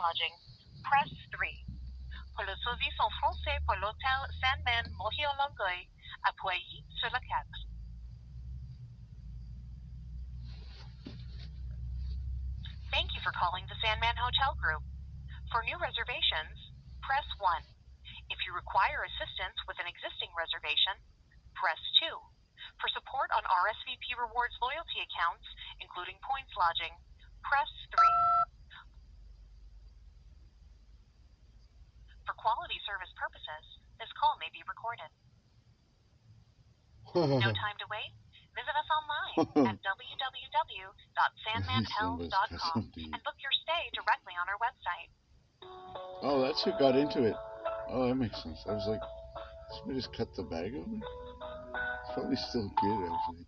lodging, press 3. Pour le service en français pour l'hôtel Sandman Mohiolongoi, appuyez sur le 4. Thank you for calling the Sandman Hotel Group. For new reservations, press 1. If you require assistance with an existing reservation, press 2. For support on RSVP Rewards loyalty accounts, including points lodging, press 3. For quality service purposes, this call may be recorded. No time to wait? Visit us online at www.sandmanhotels.com and book your stay directly on our website. Oh, that's who got into it. Oh, that makes sense. I was like, somebody just cut the bag open? It's probably still good, actually.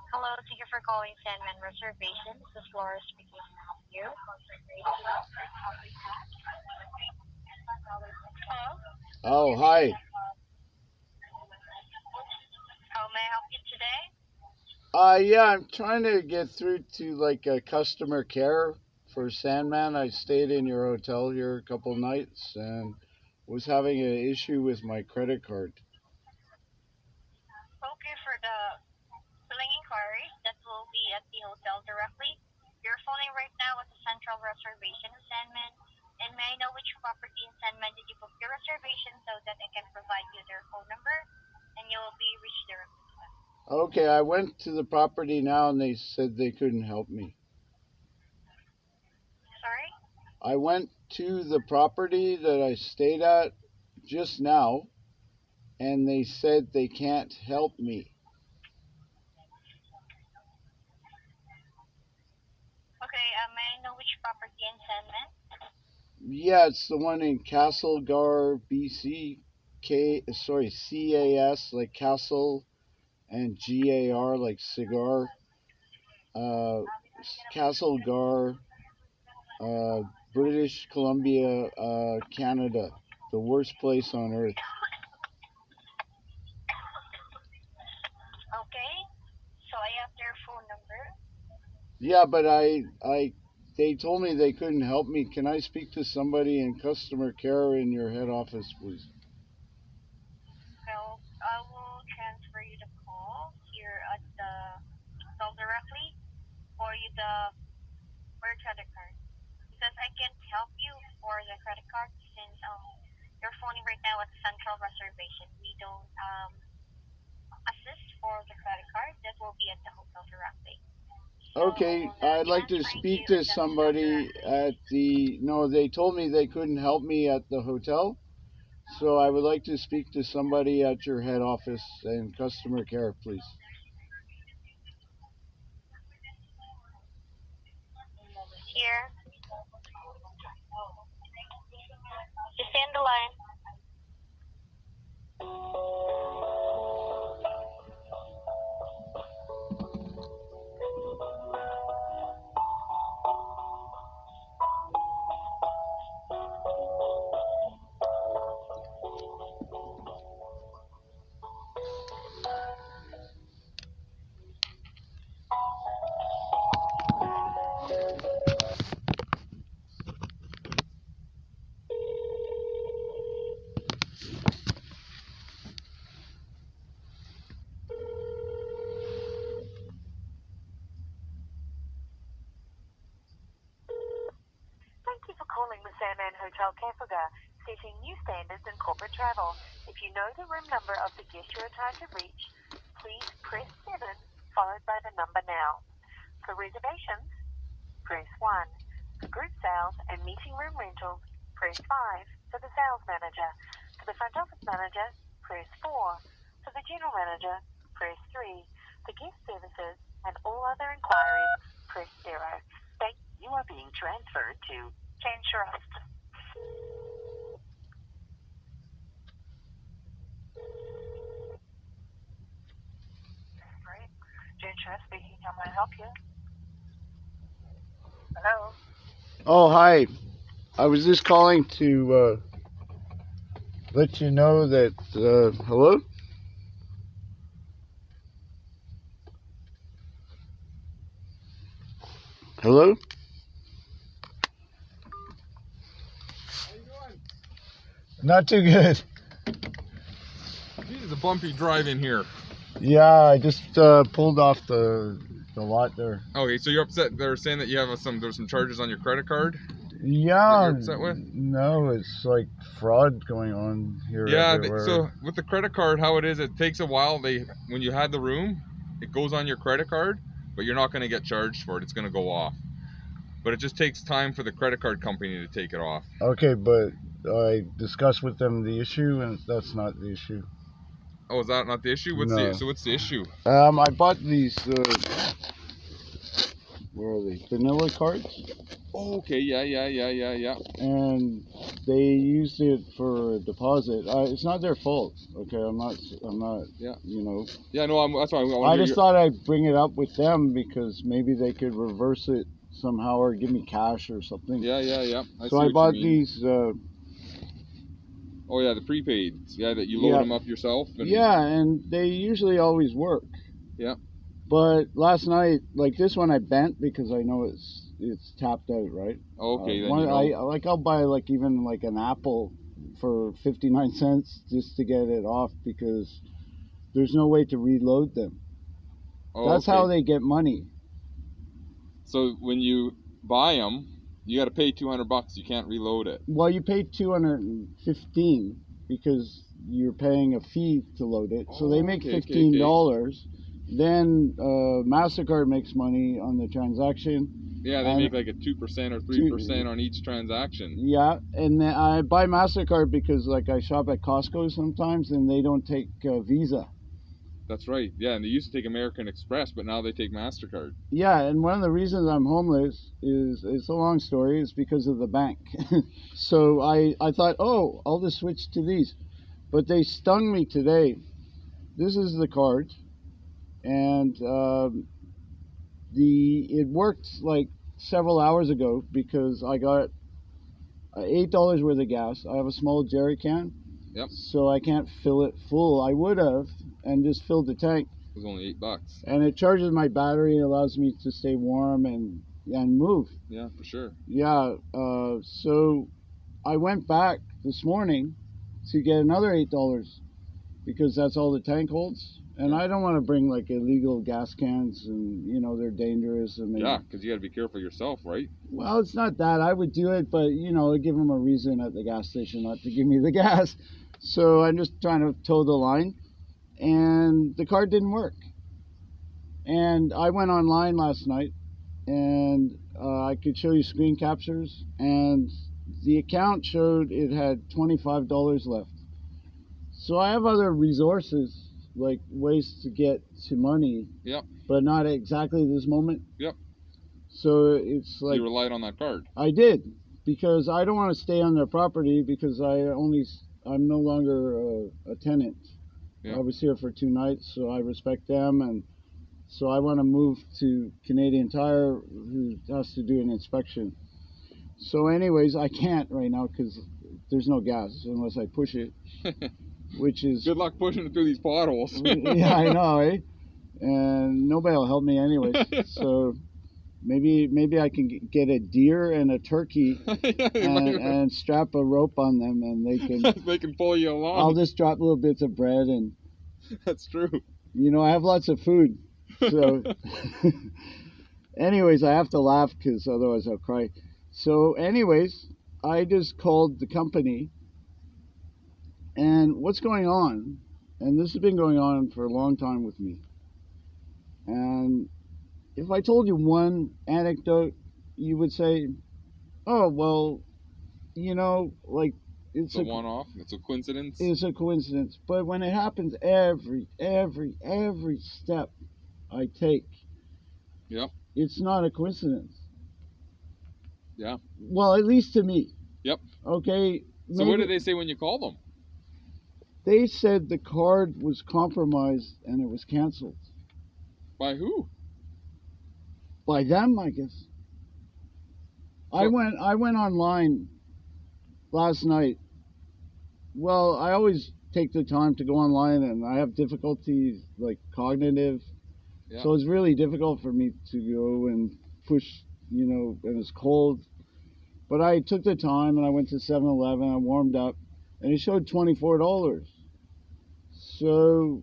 Hello, thank you for calling Sandman Reservations. This is Laura speaking now with you. Hello? Oh, hi. How may I help you today? Yeah, I'm trying to get through to like customer care for Sandman. I stayed in your hotel here a couple nights and was having an issue with my credit card. Okay, for the billing inquiries, that will be at the hotel directly. You're phoning right now at the central reservation of Sandman. And may I know which property in Sandman did you book your reservation so that I can provide you their phone number and you will be reached directly. Okay, I went to the property now and they said they couldn't help me. Sorry? I went to the property that I stayed at just now and they said they can't help me. Okay, may I know which property in Sandman? Yeah, it's the one in Castlegar, BC. CAS like Castle and GAR like cigar. Castlegar, British Columbia, Canada. The worst place on earth. Okay, so I have their phone number. Yeah, but they told me they couldn't help me. Can I speak to somebody in customer care in your head office, please? So I will transfer you the call here at the hotel directly or you the credit card. Because I can't help you for the credit card since you're phoning right now at the central reservation. We don't assist for the credit card. That will be at the hotel directly. Okay, I'd like to speak to somebody at the. No, they told me they couldn't help me at the hotel. So I would like to speak to somebody at your head office and customer care, please. Here. Just stay on the line. Thank you for calling the Sandman Hotel Kefauver, setting new standards in corporate travel. If you know the room number of the guest you are trying to reach, please press 7 followed by the number now. For reservations, press 1. For group sales and meeting room rentals, press 5. For the sales manager. For the front office manager, press 4. For the general manager, press 3. For guest services and all other inquiries, press 0. Thank you. Are being transferred to Jen Trust. Right. Jen Trust speaking. How may I help you? Hello. Oh, hi. I was just calling to let you know that. Hello? Hello? Not too good. It's a bumpy drive in here. Yeah, I just pulled off the lot there. Okay, so you're upset. They're saying that you have there's some charges on your credit card. Yeah. That you're upset with? No, it's like fraud going on here. Yeah. Everywhere. So with the credit card, how it is, it takes a while. When you had the room, it goes on your credit card, but you're not going to get charged for it. It's going to go off. But it just takes time for the credit card company to take it off. Okay, but I discussed with them the issue, and that's not the issue. Oh, is that not the issue? What's the issue? I bought these. Where are they? Vanilla cards. Oh, okay. Yeah. And they used it for a deposit. It's not their fault. Okay, I'm not. Yeah. You know. Yeah, no. That's why I just thought I'd bring it up with them because maybe they could reverse it somehow or give me cash or something. Yeah. So I bought these. Oh yeah, the prepaids. Yeah, that you load them up yourself. And they usually always work. Yeah. But last night, like this one, I bent because I know it's tapped out, right? Okay. Then I'll buy like even like an apple for 59 cents just to get it off because there's no way to reload them. Oh, that's how they get money. So when you buy them, you got to pay $200. You can't reload it. Well, you pay $215 because you're paying a fee to load it. So they make $15. Okay. Then MasterCard makes money on the transaction. Yeah, they make like a 2% or 3% on each transaction. Yeah, and then I buy MasterCard because like I shop at Costco sometimes and they don't take Visa. That's right. Yeah, and they used to take American Express, but now they take MasterCard. Yeah, and one of the reasons I'm homeless it's a long story, is because of the bank. So I thought, oh, I'll just switch to these. But they stung me today. This is the card. And it worked like several hours ago because I got $8 worth of gas. I have a small jerry can. Yep. So I can't fill it full. I would have and just filled the tank. It was only $8. And it charges my battery and allows me to stay warm and move. Yeah, for sure. Yeah. So I went back this morning to get another $8 because that's all the tank holds. And I don't want to bring like illegal gas cans and, you know, they're dangerous. And yeah, because you got to be careful yourself, right? Well, it's not that. I would do it, but, you know, give them a reason at the gas station not to give me the gas. So I'm just trying to toe the line. And the card didn't work. And I went online last night and I could show you screen captures. And the account showed it had $25 left. So I have other resources, like ways to get to money, but not exactly this moment. So it's like you relied on that card. I did because I don't want to stay on their property because I'm no longer a tenant. I was here for 2 nights, so I respect them, and so I want to move to Canadian Tire, who has to do an inspection. So, anyways, I can't right now because there's no gas unless I push it. Which is good luck pushing it through these potholes. Yeah, I know, eh? And nobody will help me anyway. So maybe I can get a deer and a turkey and strap a rope on them, and they can pull you along. I'll just drop little bits of bread and. That's true. You know, I have lots of food, so. Anyways, I have to laugh because otherwise I'll cry. So, anyways, I just called the company. And what's going on, and this has been going on for a long time with me, and if I told you one anecdote, you would say, oh, well, you know, like, it's a one-off, it's a coincidence. It's a coincidence, but when it happens every step I take, it's not a coincidence. Yeah. Well, at least to me. Yep. Okay. So what did they say when you called them? They said the card was compromised and it was canceled. By who? By them, I guess. So, I went online last night. Well, I always take the time to go online, and I have difficulties like cognitive. Yeah. So it's really difficult for me to go and push, you know, and it's cold. But I took the time and I went to 7-Eleven, I warmed up. and it showed $24. So,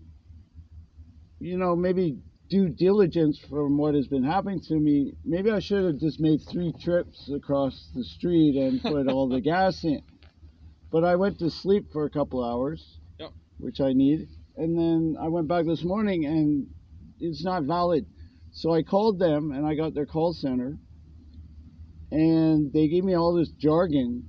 maybe due diligence from what has been happening to me, maybe I should have just made 3 trips across the street and put all the gas in. But I went to sleep for a couple hours, Yep. which I need, and then I went back this morning and it's not valid. So I called them and I got their call center, and they gave me all this jargon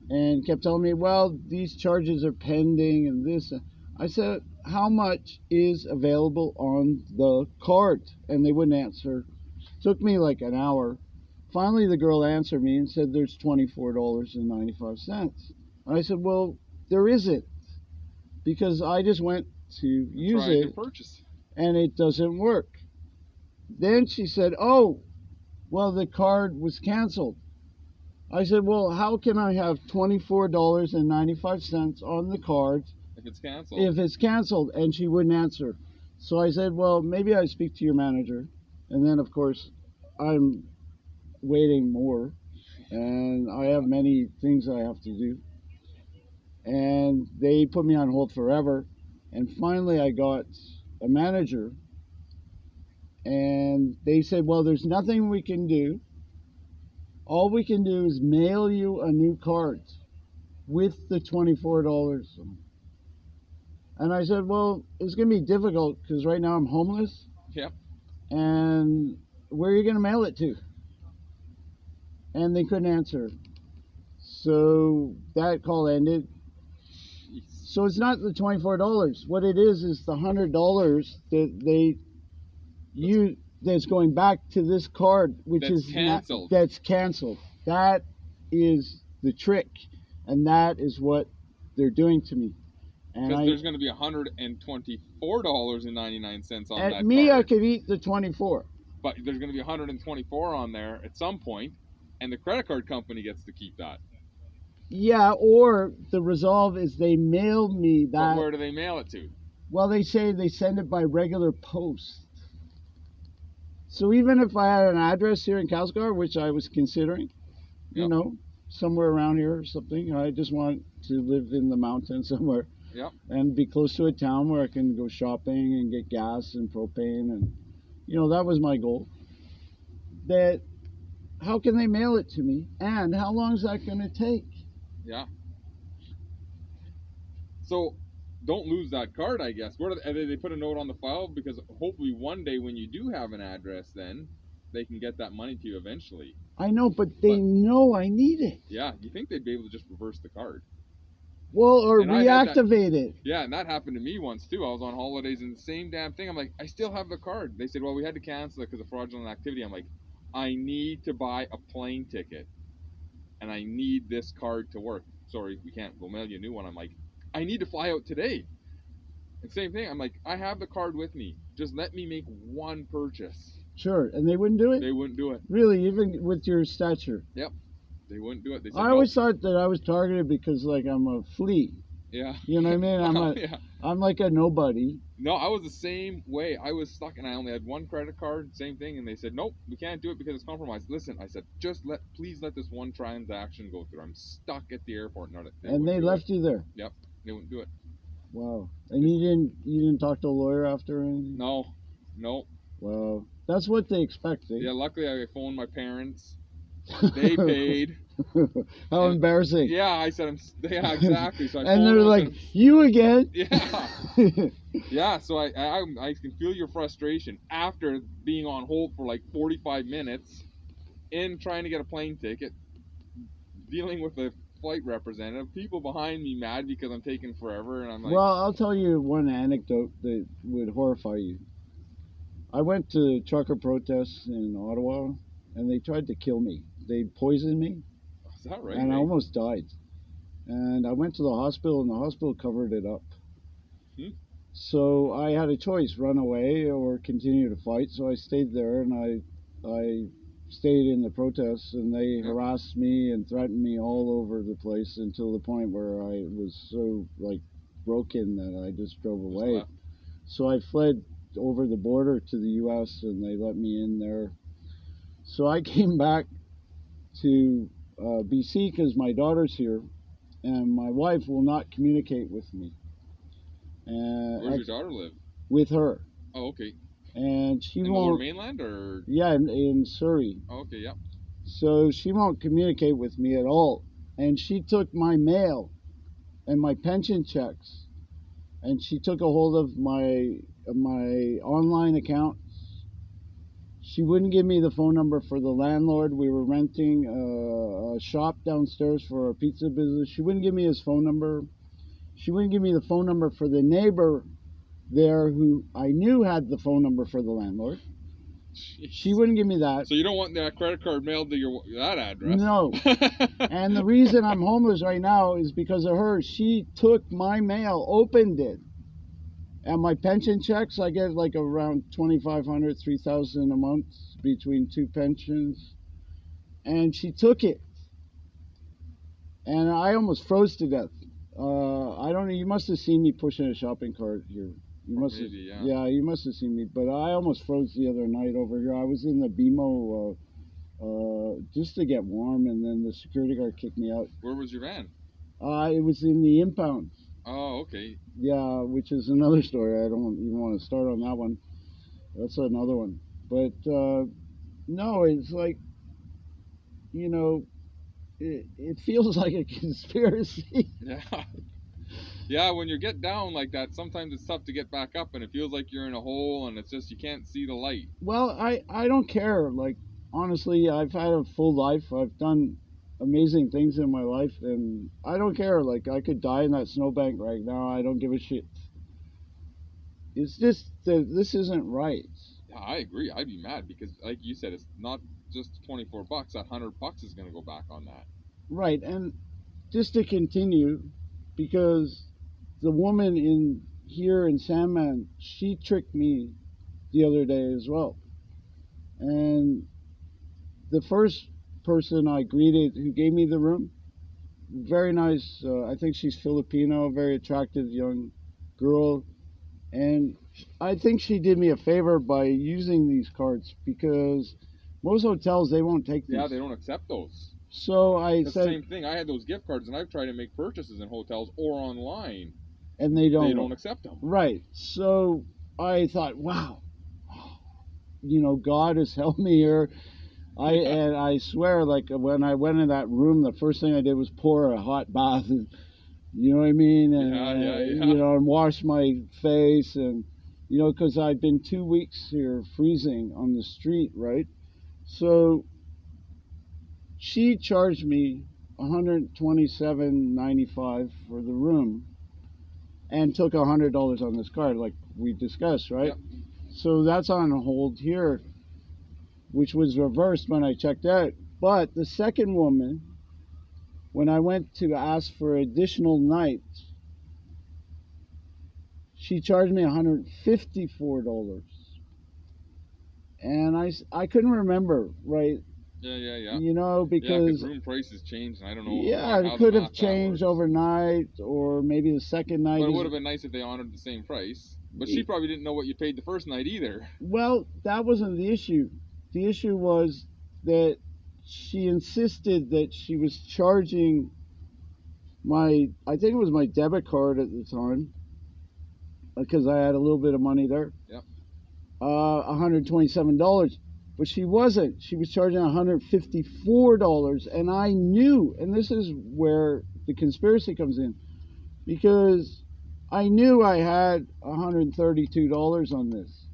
and kept telling me, well, these charges are pending and this. I said, how much is available on the card? And they wouldn't answer. Took me like an hour. Finally, the girl answered me and said there's $24.95. And I said, well, there isn't, because I just went to use Trying it to purchase. and it doesn't work. Then she said, oh, well, the card was canceled. I said, well, how can I have $24.95 on the card If it's canceled. if it's canceled? And she wouldn't answer. So I said, well, maybe I speak to your manager. And then, of course, I'm waiting more, and I have many things I have to do. And they put me on hold forever. And finally, I got a manager, and they said, well, there's nothing we can do. All we can do is mail you a new card with the $24. And I said, well, it's going to be difficult because right now I'm homeless. Yep. And where are you going to mail it to? And they couldn't answer. So that call ended. So it's not the $24. What it is the $100 that they use that's going back to this card, which That's is canceled. That's canceled. That is the trick, and that is what they're doing to me. And Because there's going to be $124.99 on at that me, card. I could eat the 24. But there's going to be 124 on there at some point, and the credit card company gets to keep that. Yeah, or the resolve is they mail me But that. where do they mail it to? Well, they say they send it by regular post. So even if I had an address here in Castlegar, which I was considering, Yep. somewhere around here or something, I just want to live in the mountains somewhere. Yep. And be close to a town where I can go shopping and get gas and propane, and that was my goal. That how can they mail it to me, and how long is that going to take? Yeah. So don't lose that card, I guess. Where do they put a note on the file? Because hopefully one day when you do have an address, then they can get that money to you eventually. I know, but they know I need it. Yeah, you think they'd be able to just reverse the card? Well, or And I had that- reactivate it. Yeah, and that happened to me once too. I was on holidays and the same damn thing. I'm like, I still have the card. They said, well, we had to cancel it because of fraudulent activity. I'm like, I need to buy a plane ticket, and I need this card to work. Sorry, we can't. We'll mail you a new one. I'm like, I need to fly out today. And same thing. I'm like, I have the card with me. Just let me make one purchase. Sure, and they wouldn't do it? They wouldn't do it. Really, even with your stature? They wouldn't do it. They said, I always thought that I was targeted because, like, I'm a flea. yeah. You know what I mean? Yeah. I'm like a nobody. No, I was the same way. I was stuck, and I only had one credit card. Same thing, and they said, nope, we can't do it because it's compromised. Listen, I said, please let this one transaction go through. I'm stuck at the airport. No, And they left you there. They wouldn't do it. Wow. And you didn't talk to a lawyer after or anything? No. Wow. That's what they expect, eh? Yeah, luckily I phoned my parents. They paid. How And- embarrassing. Yeah, I said, yeah, exactly. So I And phoned they're them, I like, said, you again? yeah. Yeah, so I can feel your frustration after being on hold for like 45 minutes in trying to get a plane ticket, dealing with a flight representative, people behind me mad because I'm taking forever, and I'm like, Well, I'll tell you one anecdote that would horrify you. I went to trucker protests in Ottawa, and they tried to kill me. They poisoned me, is that right? and I mate? almost died. And I went to the hospital, and the hospital covered it up. So I had a choice, run away or continue to fight. So I stayed there, and I stayed in the protests, and they harassed me and threatened me all over the place until the point where I was so, like, broken that I just drove away. left. So I fled over the border to the U.S., and they let me in there. So I came back to BC because my daughter's here, and my wife will not communicate with me. Where does your daughter live? With her. Oh, okay. And she in won't. the Lower Mainland, or? Yeah, in Surrey. Oh, okay, yeah. So she won't communicate with me at all. And she took my mail and my pension checks, and she took a hold of my online account. She wouldn't give me the phone number for the landlord. We were renting a shop downstairs for our pizza business. She wouldn't give me his phone number. She wouldn't give me the phone number for the neighbor there who I knew had the phone number for the landlord. Jeez. She wouldn't give me that. So you don't want that credit card mailed to that address? No. And the reason I'm homeless right now is because of her. She took my mail, opened it, and my pension checks, I get like around $2,500, $3,000 a month between two pensions, and she took it, and I almost froze to death. I don't know. You must have seen me pushing a shopping cart here. You must have, yeah, you must have seen me. But I almost froze the other night over here. I was in the BMO just to get warm, and then the security guard kicked me out. Where was your van? It was in the impound. Oh, okay. Yeah, which is another story. I don't even want to start on that one. That's another one. But no, it's like, you know, it feels like a conspiracy. Yeah. Yeah, when you get down like that, sometimes it's tough to get back up, and it feels like you're in a hole, and it's just you can't see the light. Well, I don't care. Like, honestly, I've had a full life. I've done amazing things in my life, and I don't care. Like, I could die in that snowbank right now. I don't give a shit. It's just that this isn't right. Yeah, I agree. I'd be mad because, like you said, it's not just $24. That $100 is going to go back on that. Right, and just to continue, because the woman in here in Sandman, she tricked me the other day as well. And the first person I greeted who gave me the room, very nice, I think she's Filipino, very attractive young girl, and I think she did me a favor by using these cards, because most hotels, they won't take these. Yeah, they don't accept those. So I said, the same thing. I had those gift cards, and I've tried to make purchases in hotels or online, and they don't accept them. Right. So I thought, wow, you know, God has helped me here. And I swear, like, when I went in that room, the first thing I did was pour a hot bath, and, you know what I mean, and you know, and wash my face, and you know, because I've been 2 weeks here freezing on the street, right? So she charged me $127.95 for the room, and took $100 on this card, like we discussed, right? Yep. So that's on hold here, which was reversed when I checked out. But the second woman, when I went to ask for additional nights, she charged me $154. And I couldn't remember, right? Yeah. You know, because room prices changed, and I don't know. Yeah, it could have changed overnight, or maybe the second night. But it would have been nice if they honored the same price. But she probably didn't know what you paid the first night either. Well, that wasn't the issue. The issue was that she insisted that she was charging I think it was my debit card at the time, because I had a little bit of money there. Yep. $127. But she wasn't. She was charging $154, and I knew, and this is where the conspiracy comes in, because I knew I had $132 on this,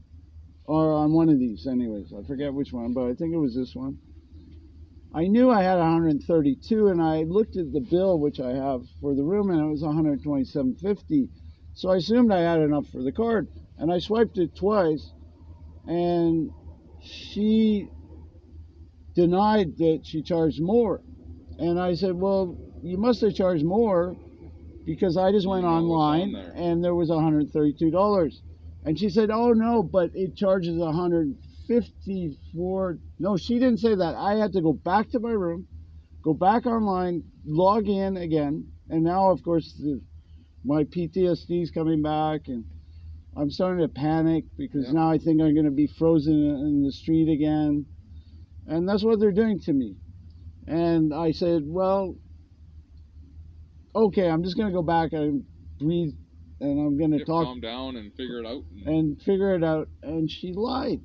or on one of these anyways. I forget which one, but I think it was this one. I knew I had 132, and I looked at the bill, which I have for the room, and it was $127.50. So I assumed I had enough for the card, and I swiped it twice, and she denied that she charged more. And I said, well, you must have charged more, because I just went online and there was $132. And she said, oh no, but it charges $154. No, she didn't say that. I had to go back to my room, go back online, log in again, and now of course my PTSD is coming back, and I'm starting to panic, because now I think I'm going to be frozen in the street again. And that's what they're doing to me. And I said, well, okay, I'm just gonna go back and breathe, and I'm gonna You talk calm down and figure it out. and figure it out. And she lied.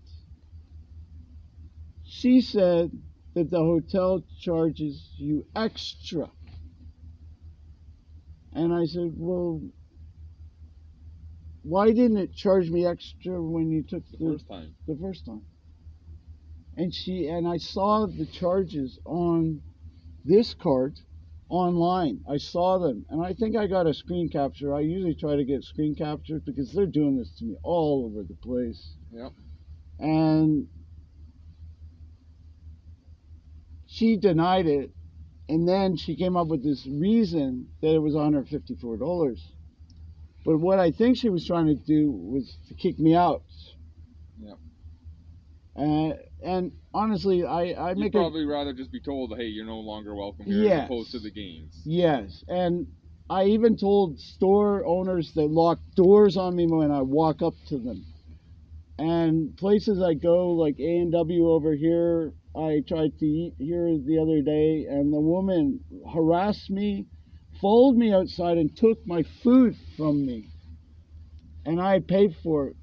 She said that the hotel charges you extra. And I said, well, why didn't it charge me extra when you took The first time. the first time? And I saw the charges on this card online. I saw them, and I think I got a screen capture. I usually try to get screen captures because they're doing this to me all over the place. Yep. And she denied it, and then she came up with this reason that it was $154. But what I think she was trying to do was to kick me out. Yep. And honestly, I You'd make probably rather just be told, hey, you're no longer welcome here, Yes. as opposed to the games. Yes, and I even told store owners that lock doors on me when I walk up to them. And places I go, like A&W over here, I tried to eat here the other day, and the woman harassed me, followed me outside, and took my food from me. And I paid for it.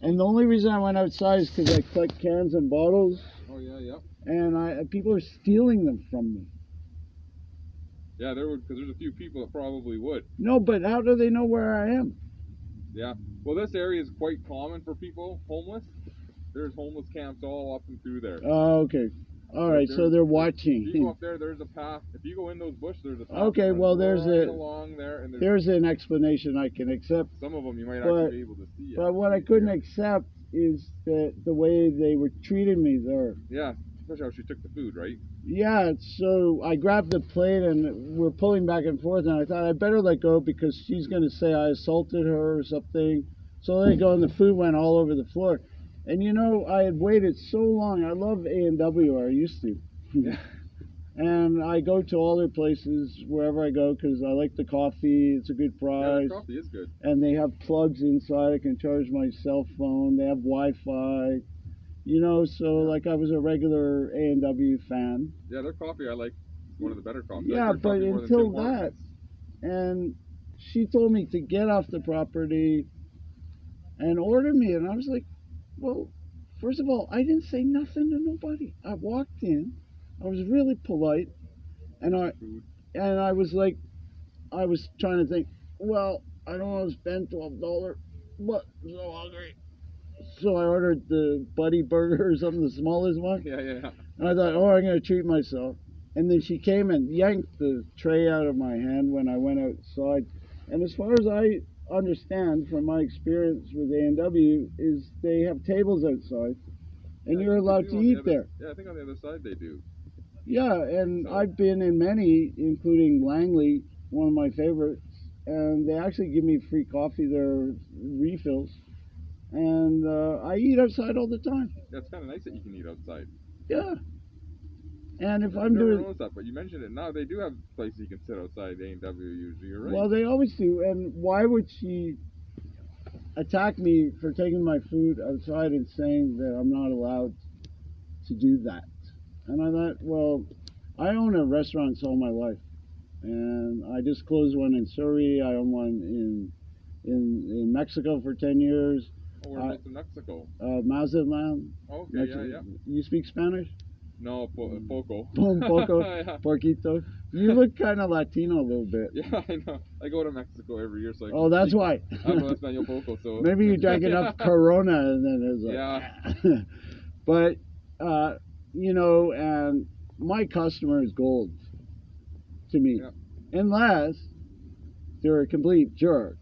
And the only reason I went outside is because I collect cans and bottles, Oh, yeah, yep. and people are stealing them from me. Yeah, there would, because there's a few people that probably would. No, but how do they know where I am? Yeah. Well, this area is quite common for people, homeless. There's homeless camps all up and through there. Oh, okay. All right, so they're If you go watching. up there, there's a path. If you go in those bushes, there's a path. Okay, that runs well, there's right a- along there, and There's an explanation I can accept. some of them you might but- actually be able to see. But what I couldn't accept is that the way they were treating me there. Yeah, especially how she took the food, right? Yeah, so I grabbed the plate and we're pulling back and forth, and I thought I better let go because she's going to say I assaulted her or something. So I let go, and the food went all over the floor. And you know, I had waited so long. I love A&W, or I used to. Yeah. And I go to all their places wherever I go because I like the coffee. It's a good Yeah, price. the coffee is good. And they have plugs inside. I can charge my cell phone. They have Wi-Fi. You know, so like I was a regular A&W fan. Yeah, their coffee I like. One of the better coffees. Yeah, I like their but coffee more than until Tim Hortons. And she told me to get off the property and order me. And I was like, well, first of all, I didn't say nothing to nobody. I walked in. I was really polite. And Food. I was like, I was trying to think, well, I don't want to spend $12, but I'm so hungry. So I ordered the Buddy Burger or something, the smallest one. Yeah, yeah, yeah. And I thought, oh, I'm going to treat myself. And then she came and yanked the tray out of my hand when I went outside. And as far as I understand from my experience with A&W is they have tables outside and Yeah, you're they allowed do to on the eat other- there. Yeah, I think on the other side they do. Yeah, and So- I've been in many, including Langley, one of my favorites, and they actually give me free coffee there, refills. And I eat outside all the time. Yeah, it's kind of nice that you can eat outside. Yeah. And if I've I'm never doing, noticed that, but you mentioned it now. They do have places you can sit outside A&W usually. You're right. well, they always do. And why would she attack me for taking my food outside and saying that I'm not allowed to do that? And I thought, well, I own a restaurant all my life. And I just closed one in Surrey. I own one in Mexico for 10 years. Oh, we're both in Mexico. Mazatlan. Okay, yeah, yeah. You speak Spanish? No, poco. Un poco, Yeah. poquito. You look kind of Latino a little bit. Yeah, I know. I go to Mexico every year, so I can Oh, that's speak. why. Hablo español poco, so. Maybe you drank enough Corona and then it's like. Yeah. But, you know, and my customer is gold to me. Yeah. Unless they're a complete jerk.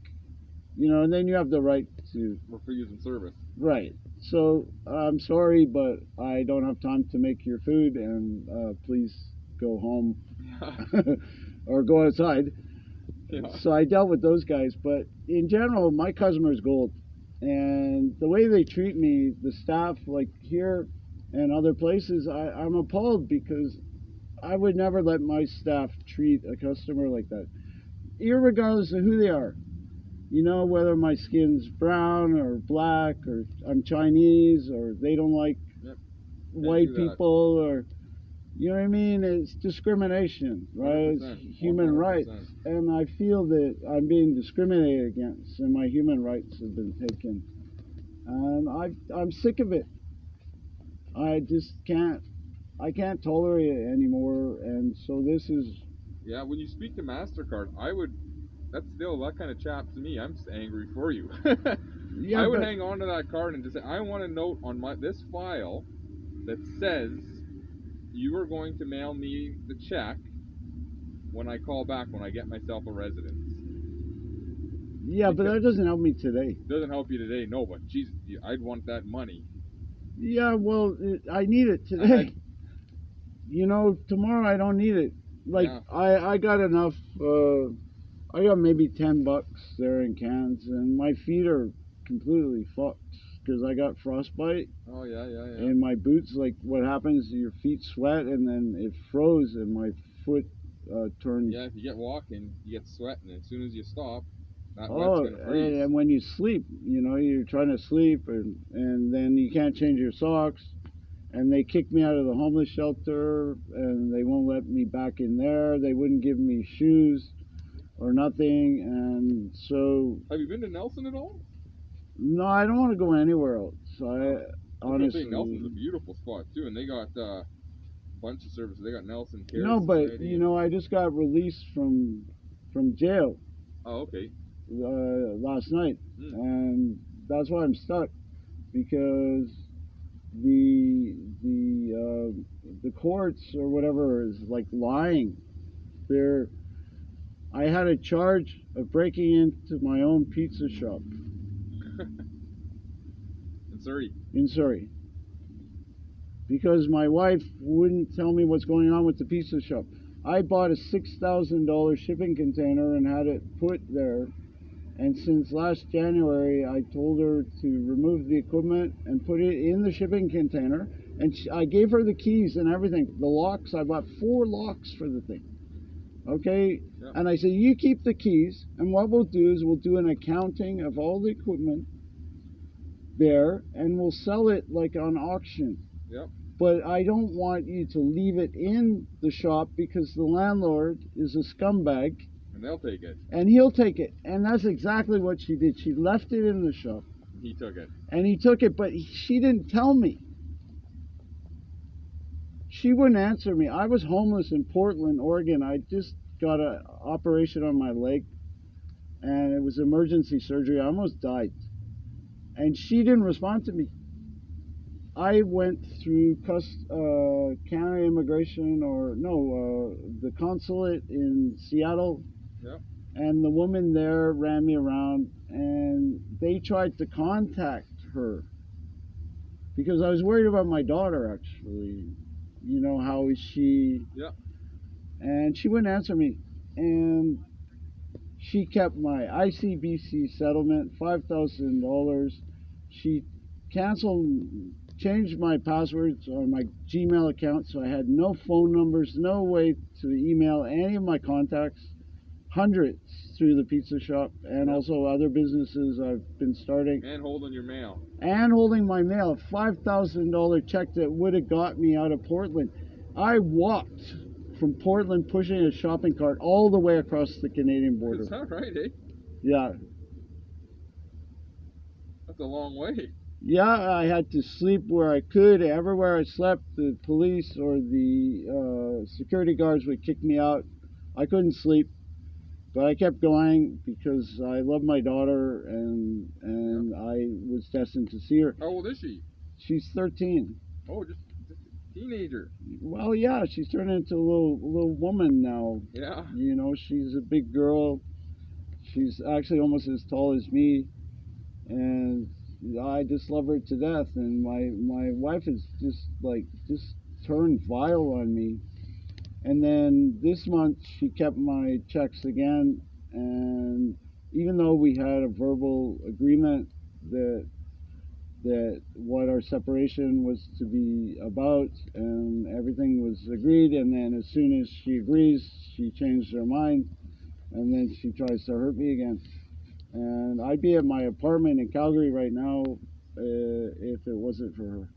You know, and then you have the right to. For using service. Right. So I'm sorry, but I don't have time to make your food, and please go home or go outside. Yeah. So I dealt with those guys, but in general, my customer is gold, and the way they treat me, the staff, like here and other places, I'm appalled because I would never let my staff treat a customer like that, irregardless of who they are. You know, whether my skin's brown or black or I'm Chinese or they don't like Yep. white do that. people or, You know what I mean? It's discrimination, right? It's 100%, human 100%. rights. And I feel that I'm being discriminated against and my human rights have been taken. And I'm sick of it. I just can't tolerate it anymore. And so this is, Yeah, when you speak to MasterCard, that kind of chaps me. I'm just angry for you. yeah, I would but hang on to that card and just say, I want a note on this file that says you are going to mail me the check when I call back when I get myself a residence. yeah, but that doesn't help me today. Doesn't help you today, no, but geez, I'd want that money. Yeah, well, I need it today. You know, tomorrow I don't need it. Like, Yeah. I got enough, I got maybe $10 there in cans, and my feet are completely fucked because I got frostbite Oh yeah. in my boots. Like, what happens is your feet sweat, and then it froze, and my foot turned. Yeah, if you get walking, you get sweating, and as soon as you stop, that wet's Oh, gonna freeze. and when you sleep, you know, you're trying to sleep, and then you can't change your socks. And they kicked me out of the homeless shelter, and they won't let me back in there. They wouldn't give me shoes or nothing, and so Have you been to Nelson at all? no, I don't want to go anywhere else. Honestly, Nelson's a beautiful spot too, and they got a bunch of services. They got Nelson Care no, but Society you know, I just got released from jail Oh, okay. last night, Hmm. and that's why I'm stuck because the courts or whatever is like lying. I had a charge of breaking into my own pizza shop In Surrey. in Surrey because my wife wouldn't tell me what's going on with the pizza shop. I bought a $6,000 shipping container and had it put there. And since last January, I told her to remove the equipment and put it in the shipping container. And I gave her the keys and everything. The locks, I bought 4 locks for the thing. Okay? Yep. And I said, you keep the keys. And what we'll do is we'll do an accounting of all the equipment there. And we'll sell it like on auction. Yep. But I don't want you to leave it in the shop because the landlord is a scumbag. And they'll take it. And he'll take it. And that's exactly what she did. She left it in the shop. He took it. And he took it, but she didn't tell me. She wouldn't answer me. I was homeless in Portland, Oregon. I just got an operation on my leg. And it was emergency surgery. I almost died. And she didn't respond to me. I went through Canada Immigration, the consulate in Seattle. Yep. And the woman there ran me around, and they tried to contact her because I was worried about my daughter, actually. You know, how is she? Yeah. And she wouldn't answer me. And she kept my ICBC settlement, $5,000. She changed my passwords on my Gmail account, so I had no phone numbers, no way to email any of my contacts. Hundreds through the pizza shop and also other businesses I've been starting. And holding your mail. And holding my mail, a $5,000 check that would have got me out of Portland. I walked from Portland pushing a shopping cart all the way across the Canadian border. Is that right, eh? Yeah. That's a long way. Yeah, I had to sleep where I could. Everywhere I slept, the police or the security guards would kick me out. I couldn't sleep. But I kept going because I love my daughter and I was destined to see her. How old is she? She's 13. Oh, just a teenager. Well, yeah, she's turned into a little woman now. Yeah. You know, she's a big girl. She's actually almost as tall as me, and I just love her to death. And my wife is just turned vile on me. And then this month she kept my checks again, and even though we had a verbal agreement that what our separation was to be about and everything was agreed, and then as soon as she agrees, she changed her mind, and then she tries to hurt me again. And I'd be at my apartment in Calgary right now if it wasn't for her.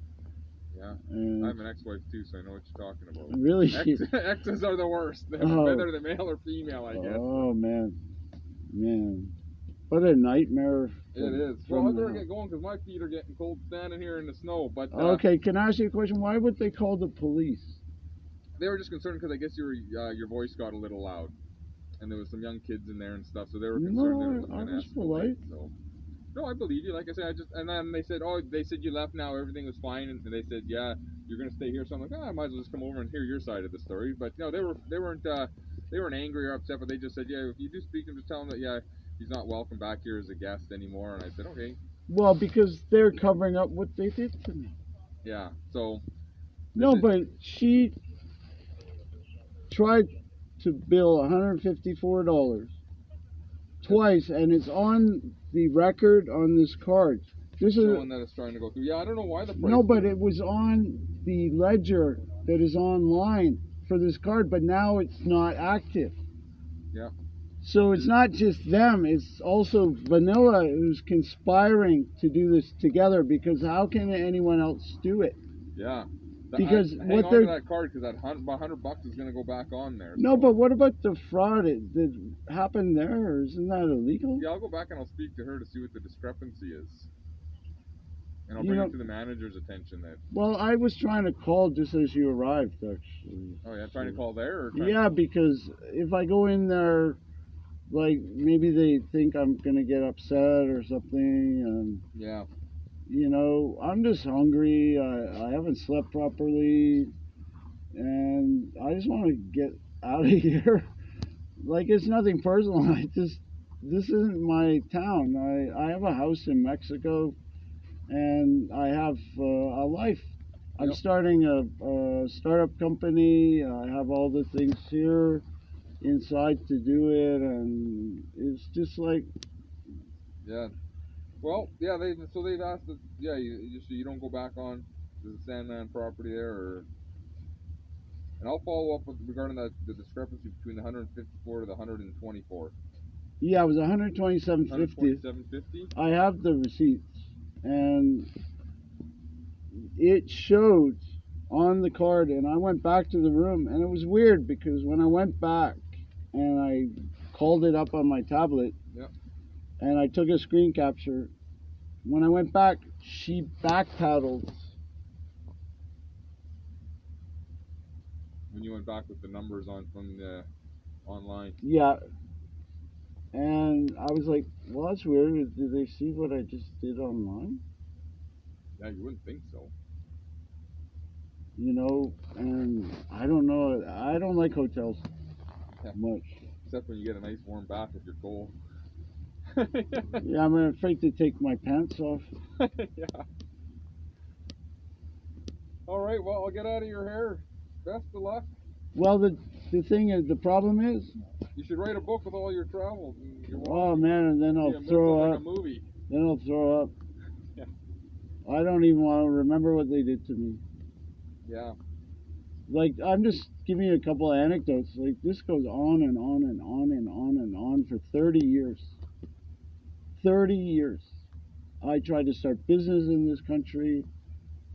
Yeah. And I have an ex-wife too, so I know what you're talking about. really, Exes are the worst. Oh. Whether they're male or female, I guess. oh man, what a nightmare. It is. from Well, I the better house. get going because my feet are getting cold standing here in the snow. But Okay, can I ask you a question? Why would they call the police? they were just concerned because I guess your voice got a little loud, and there was some young kids in there and stuff, so they were concerned that it was No, I going to was escalate. polite. So, no, I believe you. Like I said, and then they said, oh, they said you left now, everything was fine, and they said, yeah, you're going to stay here. So I'm like, I might as well just come over and hear your side of the story. But no, they weren't angry or upset, but they just said, yeah, if you do speak to him, just tell him that yeah, he's not welcome back here as a guest anymore. And I said, okay, Well, because they're covering up what they did to me. yeah. So No, but she tried to bill $154 twice, and it's on the record on this card. This is showing that it's trying to go through. Yeah, I don't know why the price. no, but it was on the ledger that is online for this card, but now it's not active. Yeah. So it's not just them, it's also Vanilla who's conspiring to do this together, because how can anyone else do it? Yeah. Because hang what on they're to that card because that $100 is going to go back on there. No, so. but what about the fraud that happened there? Or isn't that illegal? Yeah, I'll go back and I'll speak to her to see what the discrepancy is. And I'll You bring know- it to the manager's attention that. Well, I was trying to call just as you arrived, actually. Oh yeah, trying to call there or trying Yeah, because if I go in there, like maybe they think I'm gonna get upset or something, and Yeah. you know, I'm just hungry. I haven't slept properly, and I just want to get out of here. Like, it's nothing personal. This isn't my town. I have a house in Mexico, and I have a life. I'm Yep. starting a startup company. I have all the things here inside to do it, and it's just like, Yeah. Well, yeah, they've asked that you don't go back on the Sandman property there or. And I'll follow up regarding the discrepancy between the 154 to the 124. yeah, it was 127.50. 127.50. I have the receipts, and it showed on the card, and I went back to the room, and it was weird because when I went back and I called it up on my tablet, Yep. and I took a screen capture, when I went back, she backpedaled. When you went back with the numbers on from the online. Yeah. And I was like, well, that's weird. Did they see what I just did online? Yeah, you wouldn't think so. You know, and I don't know. I don't like hotels Yeah. much. Except when you get a nice warm bath if you're cold. Yeah, I'm afraid to take my pants off. Yeah. All right. Well, I'll get out of your hair. Best of luck. Well, the thing is, the problem is, You should write a book with all your travels. And your oh man, and then I'll throw like up. a movie. Then I'll throw up. Yeah. I don't even want to remember what they did to me. Yeah. Like, I'm just giving you a couple of anecdotes. Like, this goes on and on and on and on and on for 30 years. 30 years. I tried to start business in this country.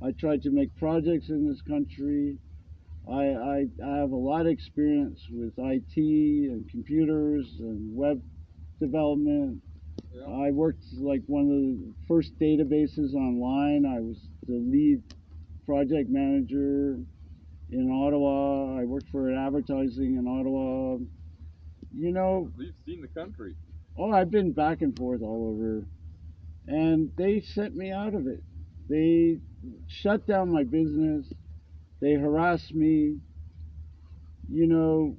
I tried to make projects in this country. I have a lot of experience with IT and computers and web development. Yeah. I worked like one of the first databases online. I was the lead project manager in Ottawa. I worked for advertising in Ottawa. You know, You've seen the country. oh, I've been back and forth all over. And they sent me out of it. They shut down my business. They harassed me, you know,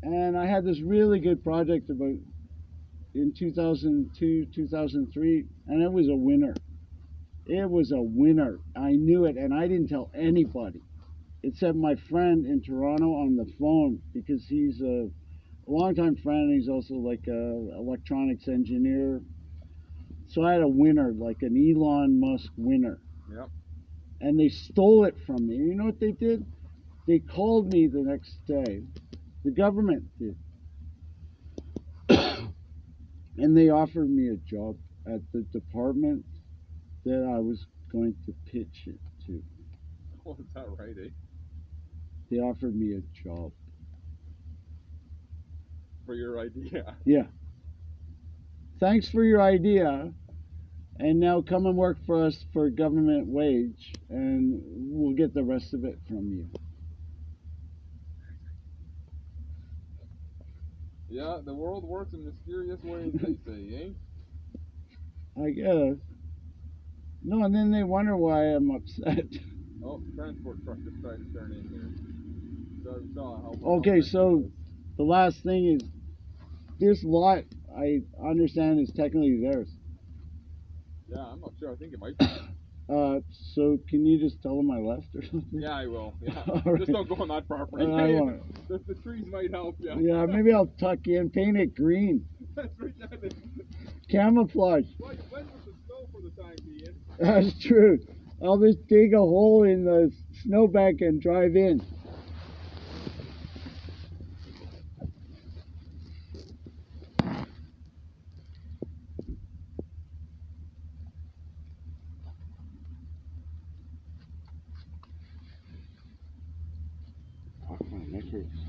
and I had this really good project about in 2002, 2003, and it was a winner. It was a winner. I knew it, and I didn't tell anybody except my friend in Toronto on the phone, because he's a longtime friend. He's also like a electronics engineer. So I had a winner, like an Elon Musk winner. Yep. And they stole it from me. You know what they did? They called me the next day. The government did. And they offered me a job at the department that I was going to pitch it to. Oh, is that right, eh? They offered me a job. For your idea. Yeah. Thanks for your idea. And now come and work for us for government wage, and we'll get the rest of it from you. Yeah, the world works in mysterious ways, they say, eh? I guess. No, and then they wonder why I'm upset. Oh, transport truck just tried to turn in here. So I saw how Okay, how so the last thing is, this lot, I understand, is technically theirs. Yeah, I'm not sure. I think it might be. So can you just tell them I left or something? Yeah, I will. Yeah. Right. Just don't go on that property. I won't. The trees might help you. Yeah, maybe I'll tuck in, paint it green. That's right there. Camouflage. Right, blend with the snow for the time being. That's true. I'll just dig a hole in the snowbank and drive in. Fuck, my neck hurts.